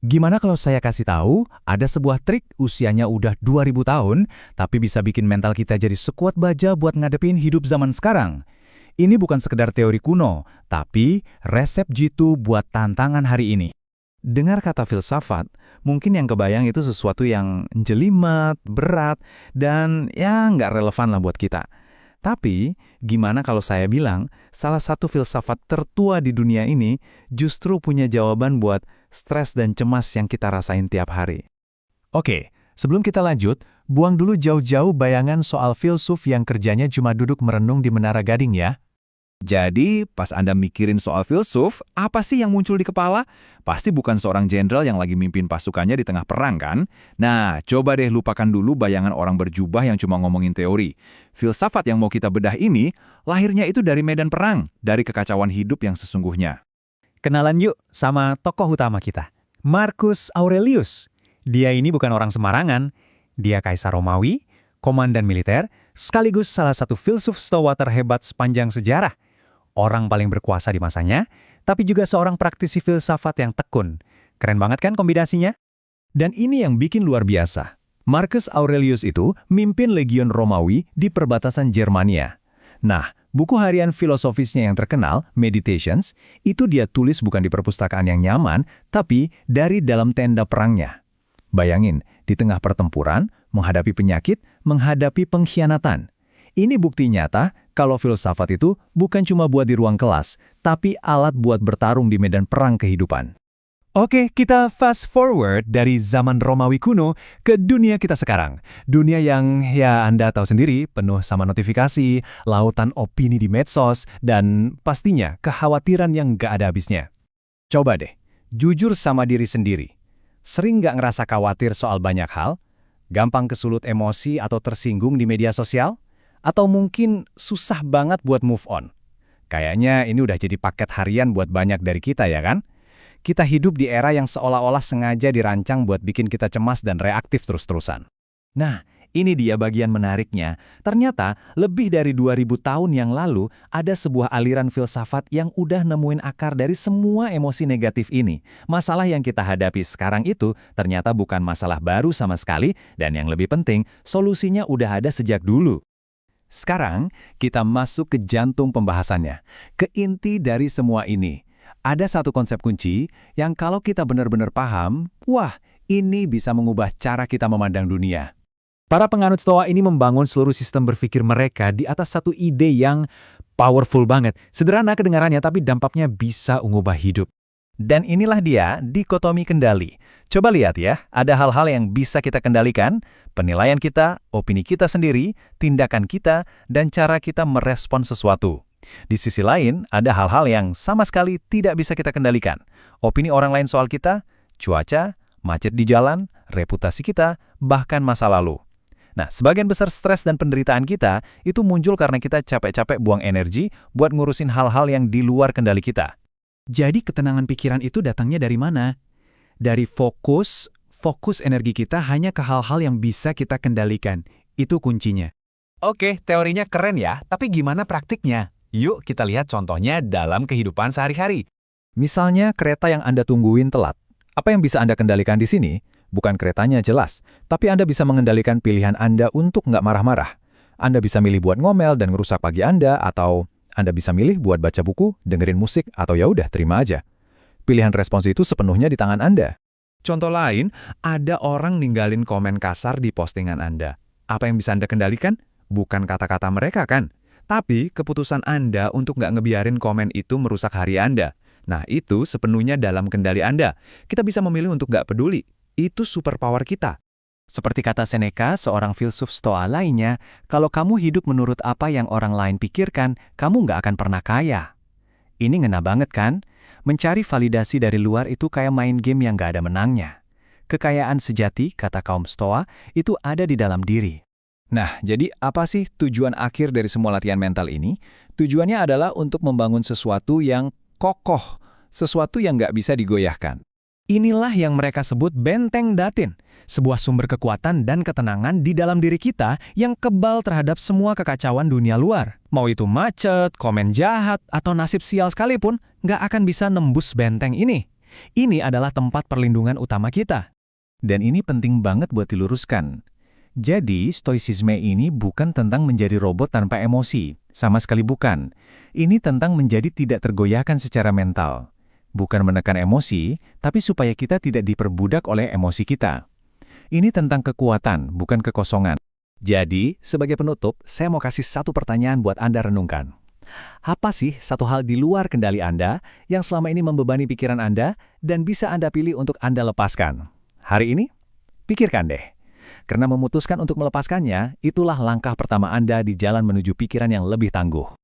Gimana kalau saya kasih tahu, ada sebuah trik usianya udah 2000 tahun, tapi bisa bikin mental kita jadi sekuat baja buat ngadepin hidup zaman sekarang. Ini bukan sekedar teori kuno, tapi resep jitu buat tantangan hari ini. Dengar kata filsafat, mungkin yang kebayang itu sesuatu yang jelimet, berat, dan ya nggak relevan lah buat kita. Tapi, gimana kalau saya bilang, salah satu filsafat tertua di dunia ini justru punya jawaban buat stres dan cemas yang kita rasain tiap hari. Oke, sebelum kita lanjut, buang dulu jauh-jauh bayangan soal filsuf yang kerjanya cuma duduk merenung di Menara Gading ya. Jadi, pas Anda mikirin soal filsuf, apa sih yang muncul di kepala? Pasti bukan seorang jenderal yang lagi mimpin pasukannya di tengah perang, kan? Nah, coba deh lupakan dulu bayangan orang berjubah yang cuma ngomongin teori. Filsafat yang mau kita bedah ini, lahirnya itu dari medan perang, dari kekacauan hidup yang sesungguhnya. Kenalan yuk sama tokoh utama kita, Marcus Aurelius. Dia ini bukan orang sembarangan. Dia kaisar Romawi, komandan militer, sekaligus salah satu filsuf stoa terhebat sepanjang sejarah. Orang paling berkuasa di masanya, tapi juga seorang praktisi filsafat yang tekun. Keren banget kan kombinasinya? Dan ini yang bikin luar biasa. Marcus Aurelius itu mimpin legion Romawi di perbatasan Jermania. Nah, buku harian filosofisnya yang terkenal, Meditations, itu dia tulis bukan di perpustakaan yang nyaman, tapi dari dalam tenda perangnya. Bayangin, di tengah pertempuran, menghadapi penyakit, menghadapi pengkhianatan. Ini bukti nyata kalau filsafat itu bukan cuma buat di ruang kelas, tapi alat buat bertarung di medan perang kehidupan. Oke, kita fast forward dari zaman Romawi kuno ke dunia kita sekarang. Dunia yang, ya Anda tahu sendiri, penuh sama notifikasi, lautan opini di medsos, dan pastinya kekhawatiran yang gak ada habisnya. Coba deh, jujur sama diri sendiri. Sering gak ngerasa khawatir soal banyak hal? Gampang kesulut emosi atau tersinggung di media sosial? Atau mungkin susah banget buat move on? Kayaknya ini udah jadi paket harian buat banyak dari kita ya kan? Kita hidup di era yang seolah-olah sengaja dirancang buat bikin kita cemas dan reaktif terus-terusan. Nah, ini dia bagian menariknya. Ternyata lebih dari 2000 tahun yang lalu ada sebuah aliran filsafat yang udah nemuin akar dari semua emosi negatif ini. Masalah yang kita hadapi sekarang itu ternyata bukan masalah baru sama sekali, dan yang lebih penting, solusinya udah ada sejak dulu. Sekarang, kita masuk ke jantung pembahasannya, ke inti dari semua ini. Ada satu konsep kunci yang kalau kita benar-benar paham, wah, ini bisa mengubah cara kita memandang dunia. Para penganut Stoa ini membangun seluruh sistem berpikir mereka di atas satu ide yang powerful banget. Sederhana kedengarannya, tapi dampaknya bisa mengubah hidup. Dan inilah dia, dikotomi kendali. Coba lihat ya, ada hal-hal yang bisa kita kendalikan, penilaian kita, opini kita sendiri, tindakan kita, dan cara kita merespon sesuatu. Di sisi lain, ada hal-hal yang sama sekali tidak bisa kita kendalikan. Opini orang lain soal kita, cuaca, macet di jalan, reputasi kita, bahkan masa lalu. Nah, sebagian besar stres dan penderitaan kita itu muncul karena kita capek-capek buang energi buat ngurusin hal-hal yang di luar kendali kita. Jadi ketenangan pikiran itu datangnya dari mana? Dari fokus energi kita hanya ke hal-hal yang bisa kita kendalikan. Itu kuncinya. Oke, teorinya keren ya, tapi gimana praktiknya? Yuk kita lihat contohnya dalam kehidupan sehari-hari. Misalnya kereta yang Anda tungguin telat. Apa yang bisa Anda kendalikan di sini? Bukan keretanya jelas, tapi Anda bisa mengendalikan pilihan Anda untuk nggak marah-marah. Anda bisa milih buat ngomel dan ngerusak pagi Anda, atau Anda bisa milih buat baca buku, dengerin musik, atau ya udah terima aja. Pilihan respons itu sepenuhnya di tangan Anda. Contoh lain, ada orang ninggalin komen kasar di postingan Anda. Apa yang bisa Anda kendalikan? Bukan kata-kata mereka kan? Tapi keputusan Anda untuk nggak ngebiarin komen itu merusak hari Anda. Nah, itu sepenuhnya dalam kendali Anda. Kita bisa memilih untuk nggak peduli. Itu superpower kita. Seperti kata Seneca, seorang filsuf Stoa lainnya, kalau kamu hidup menurut apa yang orang lain pikirkan, kamu nggak akan pernah kaya. Ini ngena banget kan? Mencari validasi dari luar itu kayak main game yang nggak ada menangnya. Kekayaan sejati, kata kaum Stoa, itu ada di dalam diri. Nah, jadi apa sih tujuan akhir dari semua latihan mental ini? Tujuannya adalah untuk membangun sesuatu yang kokoh, sesuatu yang nggak bisa digoyahkan. Inilah yang mereka sebut benteng datin, sebuah sumber kekuatan dan ketenangan di dalam diri kita yang kebal terhadap semua kekacauan dunia luar. Mau itu macet, komen jahat, atau nasib sial sekalipun, nggak akan bisa nembus benteng ini. Ini adalah tempat perlindungan utama kita. Dan ini penting banget buat diluruskan. Jadi, stoicisme ini bukan tentang menjadi robot tanpa emosi. Sama sekali bukan. Ini tentang menjadi tidak tergoyahkan secara mental. Bukan menekan emosi, tapi supaya kita tidak diperbudak oleh emosi kita. Ini tentang kekuatan, bukan kekosongan. Jadi, sebagai penutup, saya mau kasih satu pertanyaan buat Anda renungkan. Apa sih satu hal di luar kendali Anda yang selama ini membebani pikiran Anda dan bisa Anda pilih untuk Anda lepaskan? Hari ini, pikirkan deh. Karena memutuskan untuk melepaskannya, itulah langkah pertama Anda di jalan menuju pikiran yang lebih tangguh.